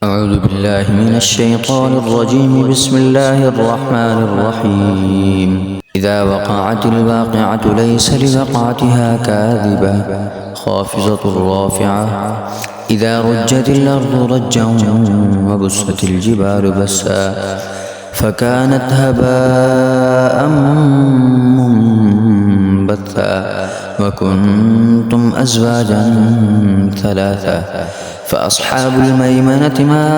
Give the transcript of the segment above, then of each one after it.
أعوذ بالله من الشيطان الرجيم. بسم الله الرحمن الرحيم. إذا وقعت الواقعة ليس لوقعتها كاذبة خافضة رافعة. إذا رجت الأرض رجا وبست الجبال بسا فكانت هباء منبثا وكنتم أزواجا ثلاثا. فأصحاب الميمنة ما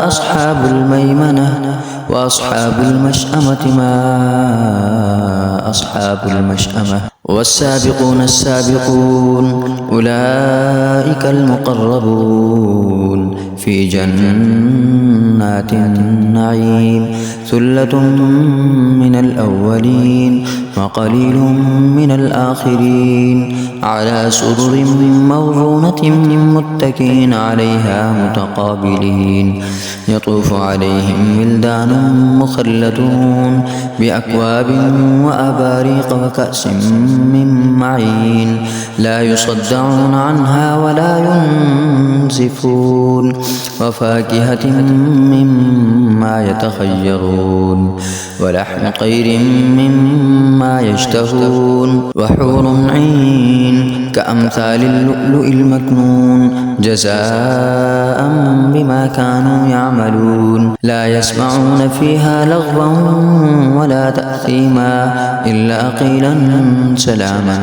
أصحاب الميمنة وأصحاب المشأمة ما أصحاب المشأمة. والسابقون السابقون أولئك المقربون في جنات النعيم. ثلة من الأولين وقليل من الآخرين. على سرر موضونة متكئين عليها متقابلين. يطوف عليهم ولدان مخلدون بأكواب وأباريق وكأس من معين. لا يصدعون عنها ولا ينزفون. وفاكهة مما يتخيرون ولحم طير مما يشتهون. وحور عين كأمثال اللؤلؤ المكنون جزاء بما كانوا يعملون. لا يسمعون فيها لغوا ولا تأثيما إلا قيلا سلاما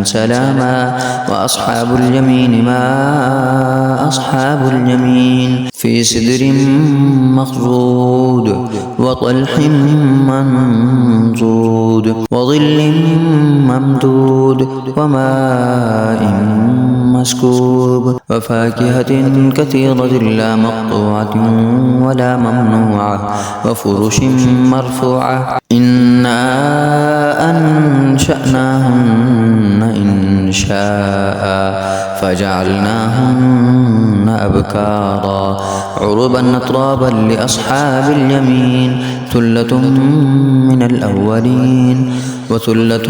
سلاما. وأصحاب اليمين ما أصحاب اليمين. في سدر مخضود وطلح منضود وظل ممدود وماء مسكوب. وفاكهة كثيرة لا مقطوعة ولا ممنوعة وفرش مرفوعة. إنا أنشأناهن إنشاء فجعلناهن أبكارا عربا أترابا لأصحاب اليمين. ثلة من الأولين وثلة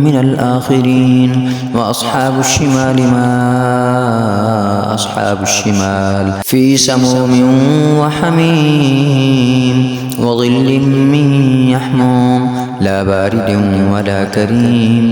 من الآخرين. وأصحاب الشمال ما أصحاب الشمال. في سموم وحميم وظل من يحموم لا بارد ولا كريم.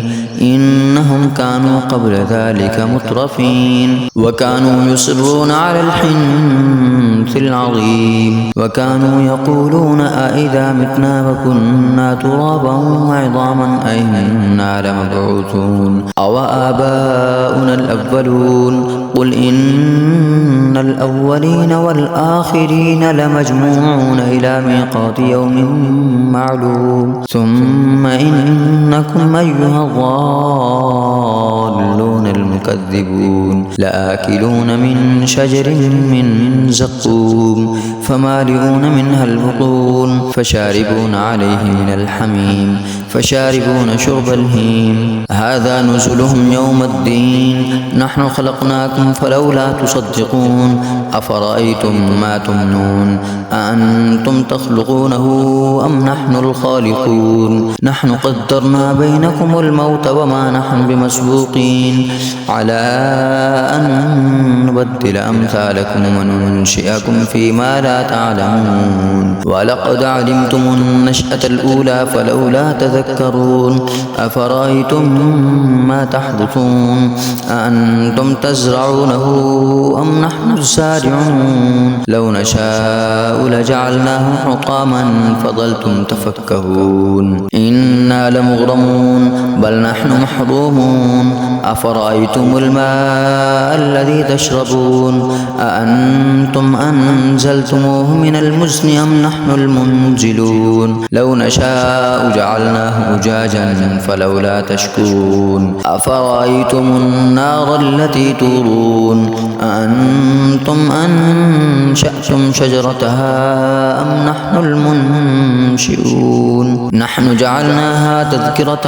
إنهم كانوا قبل ذلك مترفين وكانوا يصرون على الحنث العظيم. وكانوا يقولون أإذا متنا وكنا ترابا وعظاما أإنا لمبعوثون أو آباؤنا الأولون. قل إن الأولين والآخرين لمجموعون إلى ميقات يوم معلوم. ثم إنكم أيها الضالون المكذبون لآكلون من شجر من زقوم فمالئون منها البطون فشاربون عليه من الحميم فشاربون شرب الهيم. هذا نزلهم يوم الدين. نحن خلقناكم فلولا تصدقون. أفرأيتم ما تمنون أأنتم تخلقونه أم نحن الخالقون. نحن قدرنا بينكم الموت وما نحن بمسبوقين على أن نبدل أمثالكم وننشئكم فيما لا تعلمون. ولقد علمتم النشأة الأولى فلولا تذكرون. أفرأيتم ما تحرثون أأنتم تزرعونه أم نحن الزارعون. لو نشاء لجعلناه حطاما فظلتم تفكهون. إنا لمغرمون بل نحن محرومون. أفرأيتم الماء الذي تشربون أأنتم أنزلتموه من المزن أم نحن المنزلون. لو نشاء جعلناه أجاجا فلولا تشكرون. أفرأيتم النار التي تورون أأنتم أنشأتم شجرتها أم نحن المنشئون. نحن جعلناها تذكرة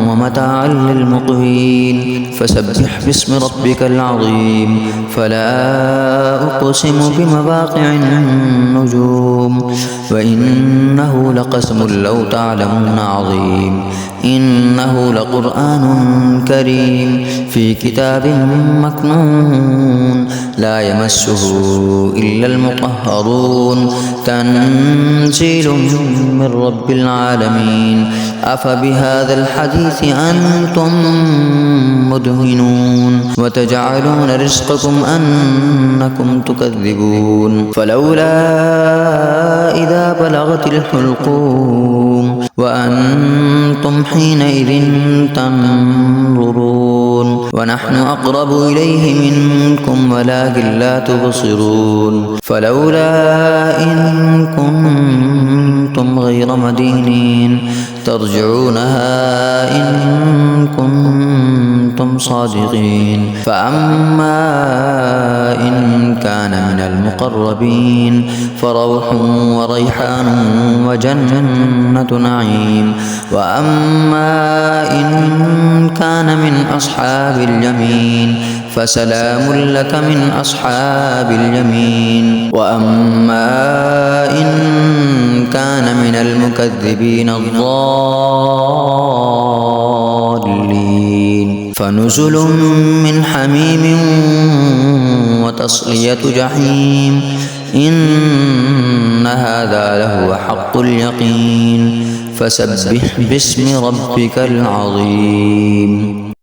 ومتاعا للمقوين. فسبح فسبح باسم ربك العظيم فلا أقسم بمواقع النجوم وإنه لقسم لو تعلمون عظيم إنه لقرآن كريم في كتاب مكنون لا يمسه إلا المطهرون تنزيل من رب العالمين أفبهذا الحديث أنتم مدهنون وتجعلون رزقكم أنكم تكذبون فلولا إذا بلغت الحلقوم وأنتم حينئذ تنظرون ونحن أقرب إليه منكم ولكن لا تبصرون فلولا إن كنتم غير مدينين ترجعونها إن كنتم صادقين فأما إن كان من المقربين فروح وريحان وجنة نعيم وأما إن كان من أصحاب اليمين فسلام لك من أصحاب اليمين وأما إن كان من المكذبين الضالين فنزل من حميم وتصلية جحيم إن هذا لهو حق اليقين فسبح باسم ربك العظيم